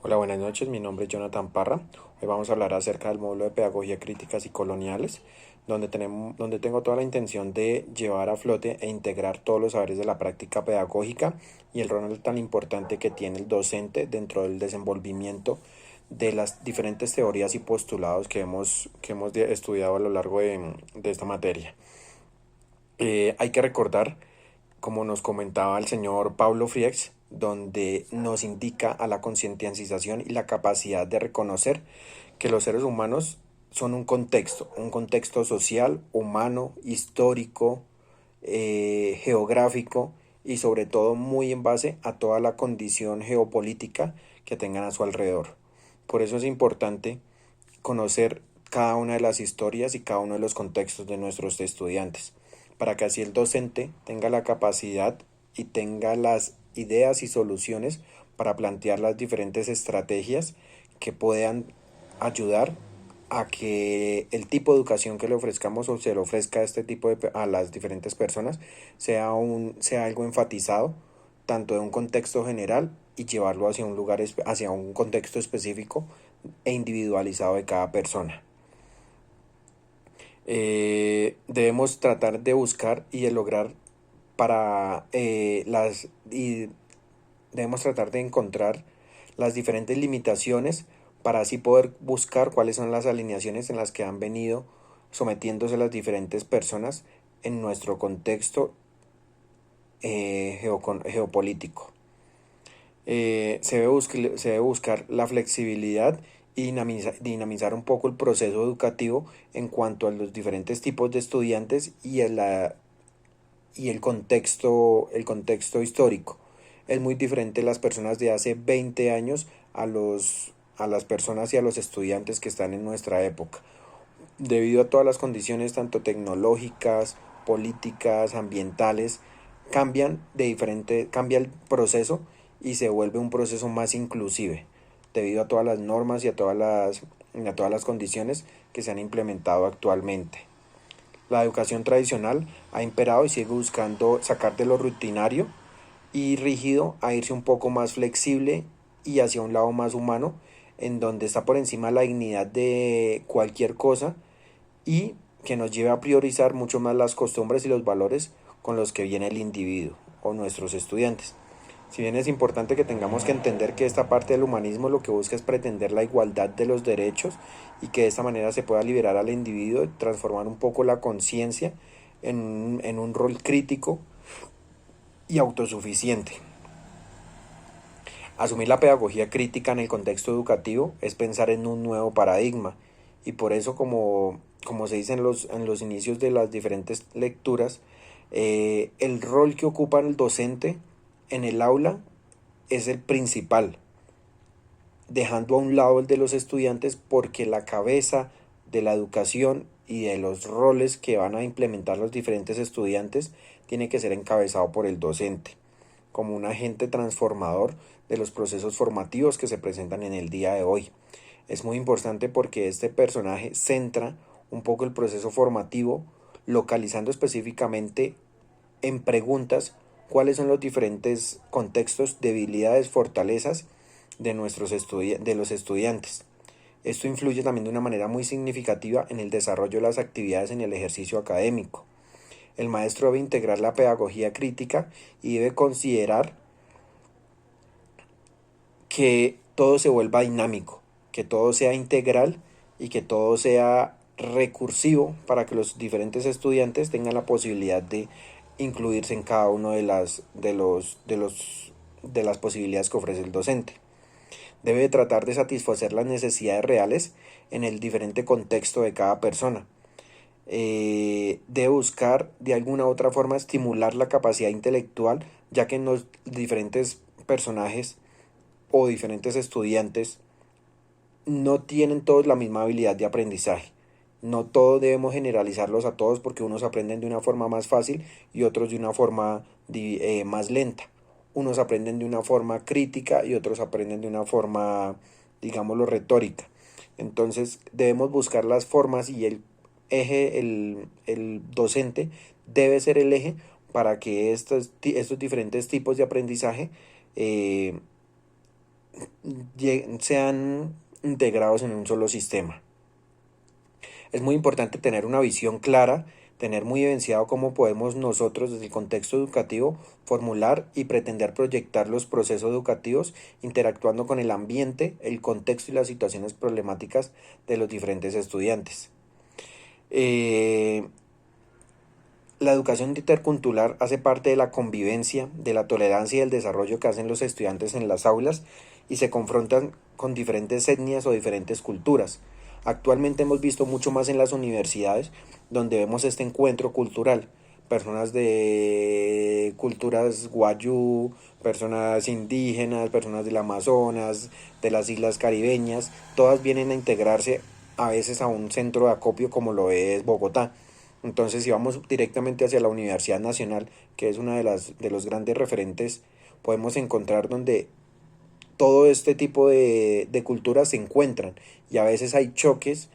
Hola, buenas noches. Mi nombre es Jonathan Parra. Hoy vamos a hablar acerca del módulo de Pedagogía Críticas y Coloniales, donde tengo toda la intención de llevar a flote e integrar todos los saberes de la práctica pedagógica y el rol tan importante que tiene el docente dentro del desenvolvimiento de las diferentes teorías y postulados que hemos estudiado a lo largo de esta materia. Hay que recordar, como nos comentaba el señor Paulo Friex, donde nos indica a la concientización y la capacidad de reconocer que los seres humanos son un contexto social, humano, histórico, geográfico y sobre todo muy en base a toda la condición geopolítica que tengan a su alrededor. Por eso es importante conocer cada una de las historias y cada uno de los contextos de nuestros estudiantes, para que así el docente tenga la capacidad y tenga las ideas y soluciones para plantear las diferentes estrategias que puedan ayudar a que el tipo de educación que le ofrezcamos o se le ofrezca a a las diferentes personas sea algo enfatizado tanto de un contexto general y llevarlo hacia hacia un contexto específico e individualizado de cada persona. Debemos tratar de buscar y de lograr para las y debemos tratar de encontrar las diferentes limitaciones para así poder buscar cuáles son las alineaciones en las que han venido sometiéndose las diferentes personas en nuestro contexto geopolítico. Se debe buscar la flexibilidad y dinamizar un poco el proceso educativo en cuanto a los diferentes tipos de estudiantes y el contexto histórico. Es muy diferente las personas de hace 20 años a las personas y a los estudiantes que están en nuestra época, debido a todas las condiciones tanto tecnológicas, políticas, ambientales, cambia el proceso y se vuelve un proceso más inclusive, debido a todas las normas y a todas las condiciones que se han implementado actualmente. La educación tradicional ha imperado y sigue buscando sacar de lo rutinario y rígido a irse un poco más flexible y hacia un lado más humano, en donde está por encima la dignidad de cualquier cosa y que nos lleve a priorizar mucho más las costumbres y los valores con los que viene el individuo o nuestros estudiantes. Si bien es importante que tengamos que entender que esta parte del humanismo lo que busca es pretender la igualdad de los derechos y que de esta manera se pueda liberar al individuo, transformar un poco la conciencia en un rol crítico y autosuficiente. Asumir la pedagogía crítica en el contexto educativo es pensar en un nuevo paradigma y por eso, como se dice en los inicios de las diferentes lecturas, el rol que ocupa el docente en el aula es el principal, dejando a un lado el de los estudiantes porque la cabeza de la educación y de los roles que van a implementar los diferentes estudiantes tiene que ser encabezado por el docente, como un agente transformador de los procesos formativos que se presentan en el día de hoy. Es muy importante porque este personaje centra un poco el proceso formativo, localizando específicamente en preguntas cuáles son los diferentes contextos, debilidades, fortalezas de los estudiantes. Esto influye también de una manera muy significativa en el desarrollo de las actividades en el ejercicio académico. El maestro debe integrar la pedagogía crítica y debe considerar que todo se vuelva dinámico, que todo sea integral y que todo sea recursivo para que los diferentes estudiantes tengan la posibilidad de incluirse en cada uno de las posibilidades que ofrece el docente. Debe tratar de satisfacer las necesidades reales en el diferente contexto de cada persona. Debe buscar de alguna u otra forma estimular la capacidad intelectual, ya que en los diferentes personajes o diferentes estudiantes no tienen todos la misma habilidad de aprendizaje. No todos debemos generalizarlos a todos porque unos aprenden de una forma más fácil y otros de una forma más lenta. Unos aprenden de una forma crítica y otros aprenden de una forma, digámoslo, retórica. Entonces debemos buscar las formas y el docente debe ser el eje para que estos diferentes tipos de aprendizaje sean integrados en un solo sistema. Es muy importante tener una visión clara, tener muy evidenciado cómo podemos nosotros desde el contexto educativo formular y pretender proyectar los procesos educativos interactuando con el ambiente, el contexto y las situaciones problemáticas de los diferentes estudiantes. La educación intercultural hace parte de la convivencia, de la tolerancia y del desarrollo que hacen los estudiantes en las aulas y se confrontan con diferentes etnias o diferentes culturas. Actualmente hemos visto mucho más en las universidades donde vemos este encuentro cultural. Personas de culturas guayú, personas indígenas, personas del Amazonas, de las islas caribeñas, todas vienen a integrarse a veces a un centro de acopio como lo es Bogotá. Entonces, si vamos directamente hacia la Universidad Nacional, que es una de los grandes referentes, podemos encontrar donde todo este tipo de culturas se encuentran y a veces hay choques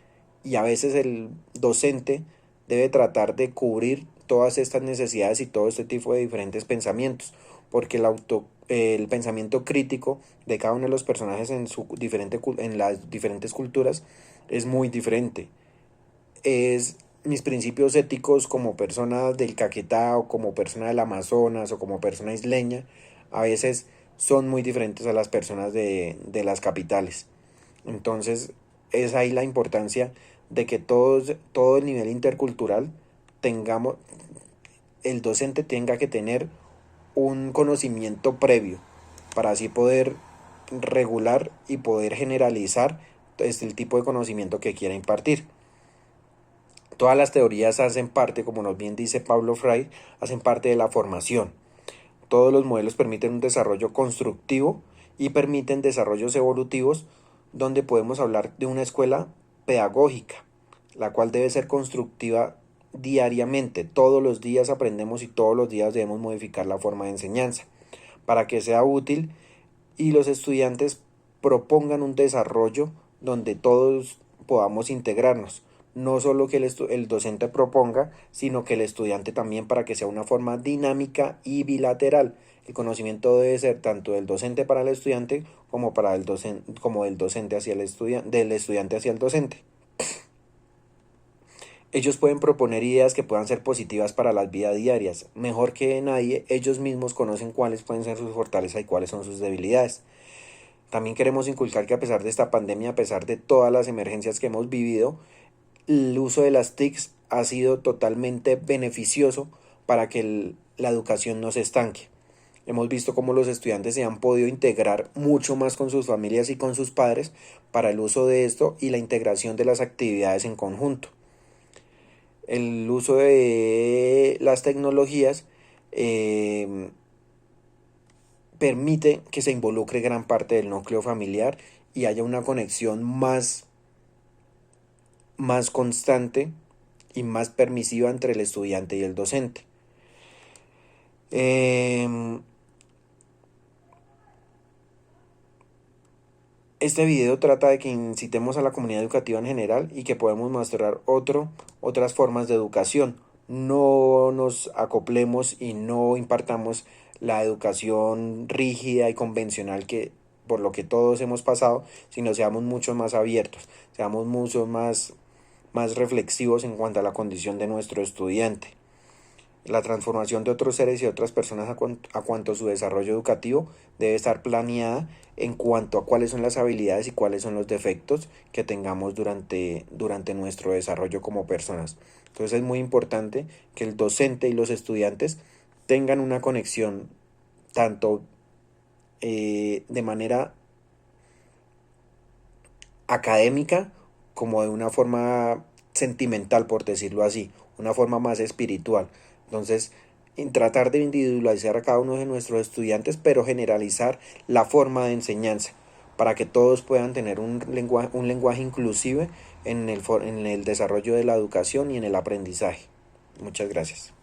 y a veces el docente debe tratar de cubrir todas estas necesidades y todo este tipo de diferentes pensamientos, porque el pensamiento crítico de cada uno de los personajes en las diferentes culturas es muy diferente. Es mis principios éticos como persona del Caquetá o como persona del Amazonas o como persona isleña a veces son muy diferentes a las personas de las capitales. Entonces es ahí la importancia de que todo el nivel intercultural tengamos, el docente tenga que tener un conocimiento previo para así poder regular y poder generalizar el tipo de conocimiento que quiera impartir. Todas las teorías hacen parte, como nos bien dice Pablo Freire, hacen parte de la formación. Todos los modelos permiten un desarrollo constructivo y permiten desarrollos evolutivos donde podemos hablar de una escuela pedagógica, la cual debe ser constructiva diariamente. Todos los días aprendemos y todos los días debemos modificar la forma de enseñanza para que sea útil y los estudiantes propongan un desarrollo donde todos podamos integrarnos. No solo que el docente proponga, sino que el estudiante también, para que sea una forma dinámica y bilateral. El conocimiento debe ser tanto del docente para el estudiante como para el docente, como del docente hacia el estudiante, del estudiante hacia el docente. Ellos pueden proponer ideas que puedan ser positivas para las vidas diarias. Mejor que nadie, ellos mismos conocen cuáles pueden ser sus fortalezas y cuáles son sus debilidades. También queremos inculcar que a pesar de esta pandemia, a pesar de todas las emergencias que hemos vivido, el uso de las TICs ha sido totalmente beneficioso para que la educación no se estanque. Hemos visto cómo los estudiantes se han podido integrar mucho más con sus familias y con sus padres para el uso de esto y la integración de las actividades en conjunto. El uso de las tecnologías permite que se involucre gran parte del núcleo familiar y haya una conexión más constante y más permisiva entre el estudiante y el docente. Este video trata de que incitemos a la comunidad educativa en general y que podemos mostrar otras formas de educación. No nos acoplemos y no impartamos la educación rígida y convencional que por lo que todos hemos pasado, sino seamos mucho más abiertos, seamos mucho más reflexivos en cuanto a la condición de nuestro estudiante. La transformación de otros seres y otras personas a cuanto a su desarrollo educativo debe estar planeada en cuanto a cuáles son las habilidades y cuáles son los defectos que tengamos durante nuestro desarrollo como personas. Entonces es muy importante que el docente y los estudiantes tengan una conexión tanto de manera académica como de una forma sentimental, por decirlo así, una forma más espiritual. Entonces, en tratar de individualizar a cada uno de nuestros estudiantes, pero generalizar la forma de enseñanza para que todos puedan tener un lenguaje inclusive en el desarrollo de la educación y en el aprendizaje. Muchas gracias.